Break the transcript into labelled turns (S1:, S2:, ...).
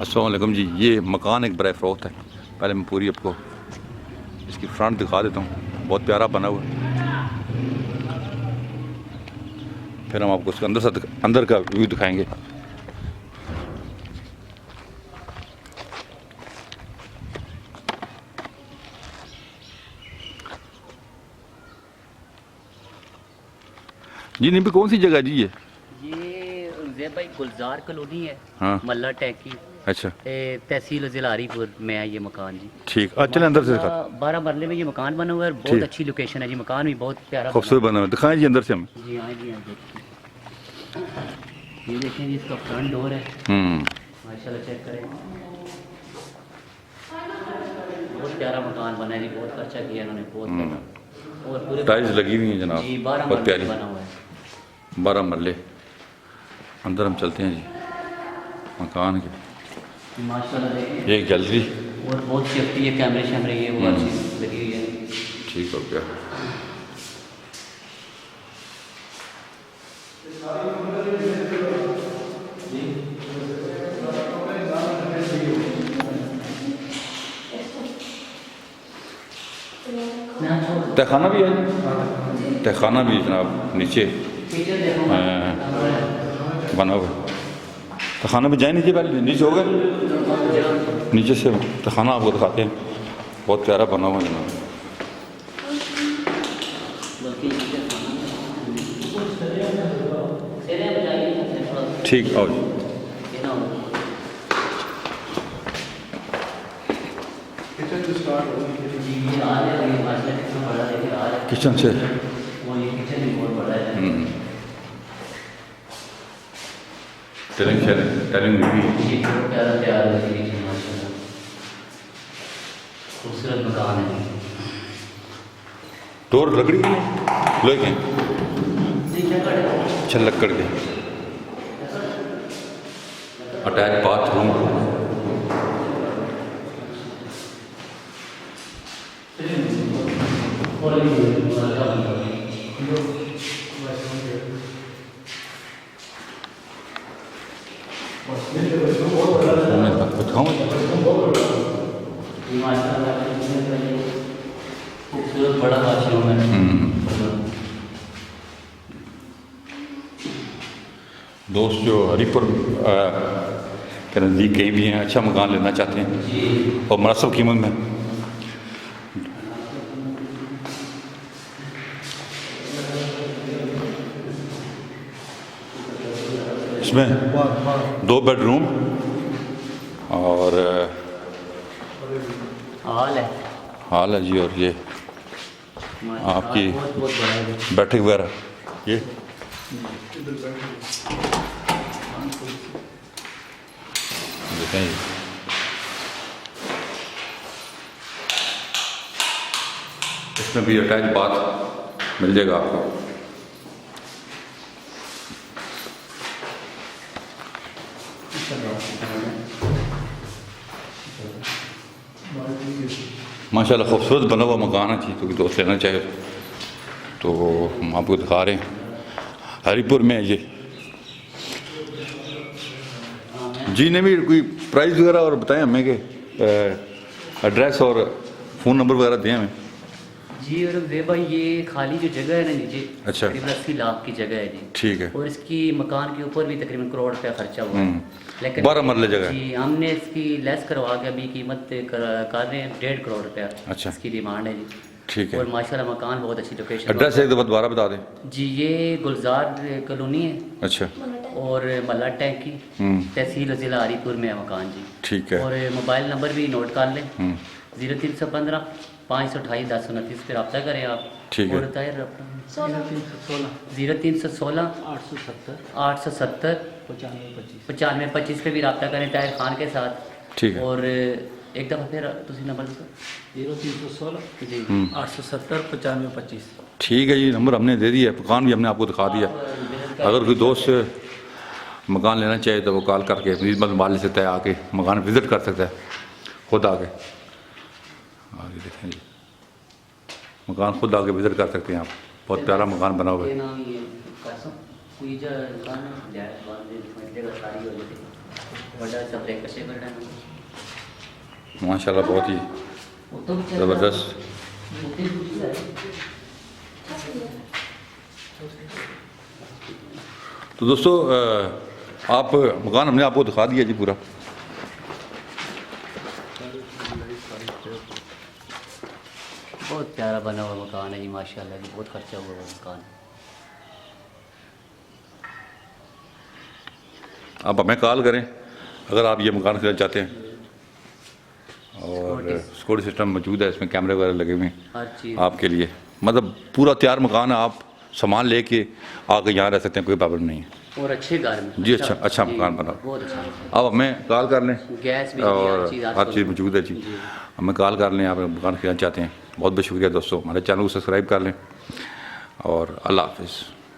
S1: अस्सलाम वालेकुम जी। ये मकान एक बड़ा फ़रोख्त है। पहले मैं पूरी आपको इसकी फ्रंट दिखा देता हूँ। बहुत प्यारा बना हुआ है। फिर हम आपको उसके अंदर का व्यू दिखाएंगे। जी नहीं भी कौन सी जगह जी ये
S2: भाई गुलजार कॉलोनी है।
S1: हाँ
S2: मल्ला टैकी।
S1: अच्छा
S2: तहसील जिला हरीपुर में है ये मकान जी।
S1: ठीक। चले अंदर से दिखा।
S2: 12 मरले में ये मकान बना हुआ है। बहुत अच्छी लोकेशन है जी। मकान भी बहुत प्यारा
S1: खूबसूरत बना हुआ है। दिखाएं जी अंदर से हमें।
S2: जी हाँ जी हाँ देखिए। ये देखें जी इसका फ्रंट डोर है। माशाल्लाह चेक करें। बहुत प्यारा मकान बना है जी। बहुत अच्छा किया इन्होंने। बहुत प्यारा। और पूरे
S1: टाइल्स लगी हुई हैं जनाब।
S2: जी 12
S1: बहुत प्यारी
S2: बना हुआ है।
S1: 12 मरले। अंदर हम चलते हैं जी मकान के।
S2: माशाल्लाह देखिए।
S1: ये गैलरी
S2: और बहुत सेफ्टी है। कैमरे शैमरे ये वो अच्छी लगी हुई है।
S1: ठीक हो गया। तहखाना भी है। तहखाना भी जनाब नीचे बना हुआ। तहखाना में जाए नीचे। पहले नीचे हो गए। नीचे से तहखाना आपको दिखाते हैं। बहुत प्यारा बना हुआ जनाब। ठीक आओ जी। किचन से टेलिंग भी
S2: खूबसूरत मकान है।
S1: डोर लकड़ी की लोहे के अच्छा लकड़ के। Attach bathroom.
S2: खूबसूरत बड़ा वाशरूम है।
S1: दोस्त जो हरीपुर के नज़दीक कहीं भी हैं, अच्छा मकान लेना चाहते हैं और मुनासिब कीमत में, इसमें 2 बेडरूम और हाल है जी। और ये आपकी बैठक वगैरह ये देखें जी। इसमें भी अटैच बाथ मिल जाएगा आपको। माशाल्लाह खूबसूरत बना हुआ मकान है जी। क्योंकि दोस्त लेना चाहे तो हम आपको दिखा रहे हैं। हरीपुर में है ये जी। ने भी कोई प्राइस वगैरह और बताएं हमें कि एड्रेस और फ़ोन नंबर वगैरह दें हमें
S2: जी। और भाई ये खाली जो जगह है ना नीचे,
S1: अच्छा
S2: 80 लाख की जगह है जी।
S1: ठीक है।
S2: और इसकी मकान के ऊपर भी तकरीबन करोड़ रुपया खर्चा हुआ है। लेकिन
S1: 12 मरले जगह
S2: जी हमने इसकी लेस करवा के अभी कीमत कर रहे हैं 1.5 करोड़ रुपया।
S1: अच्छा
S2: इसकी डिमांड है जी।
S1: ठीक है।
S2: और माशाल्लाह मकान बहुत अच्छी लोकेशन।
S1: एड्रेस एक दफ़ा दोबारा बता दें
S2: जी। ये गुलजार कॉलोनी है।
S1: अच्छा।
S2: और मल्ला टैंकी तहसील जिला हरीपुर में है मकान जी।
S1: ठीक है।
S2: और मोबाइल नंबर भी नोट कर लें। 0315 528 1029 पे रब्ता करें आप।
S1: ठीक है।
S2: और 0316 870 95 25 पे भी रब्ता करें ताहिर खान के साथ।
S1: ठीक है।
S2: और एक दफ़ा फिर तुम नंबर
S3: 0316
S2: जी
S3: 870 95 25।
S1: ठीक है जी। नंबर हमने दे दिया। मकान भी हमने आपको दिखा दिया। अगर कोई दोस्त मकान लेना चाहे तो वो कॉल करके खिदमत माल ले सकता है। आके मकान विज़िट कर सकता है खुद आके। आगे देखें जी मकान खुद आके विज़िट कर सकते हैं आप। बहुत प्यारा मकान बना हुआ है।
S2: बड़ा सा ब्रेक से बड़ा है
S1: माशाल्लाह बहुत ही
S2: वो तो चल
S1: ज़बरदस्त। तो दोस्तों आप मकान हमने आपको दिखा दिया जी पूरा।
S2: बहुत प्यारा बना हुआ मकान है जी माशाल्लाह जी, बहुत खर्चा हुआ हुआ मकान।
S1: आप हमें कॉल करें अगर आप ये मकान खरीदना चाहते हैं। और सिक्योरिटी सिस्टम मौजूद है, इसमें कैमरे वगैरह लगे हुए हैं
S2: हर चीज़
S1: आपके लिए। मतलब पूरा तैयार मकान है, आप सामान लेके आके यहाँ रह सकते हैं, कोई प्रॉब्लम नहीं है
S2: और अच्छे घर में।
S1: जी। अच्छा
S2: जी,
S1: मकान बना।
S2: बहुत अच्छा मकान।
S1: आप हमें कॉल कर लें
S2: गैस भी
S1: और
S2: हर चीज़
S1: हर चीज़ मौजूद है जी। हमें कॉल कर लें, आप मकान खरीदना चाहते हैं। बहुत बहुत शुक्रिया दोस्तों, हमारे चैनल को सब्सक्राइब कर लें और अल्लाह हाफिज़।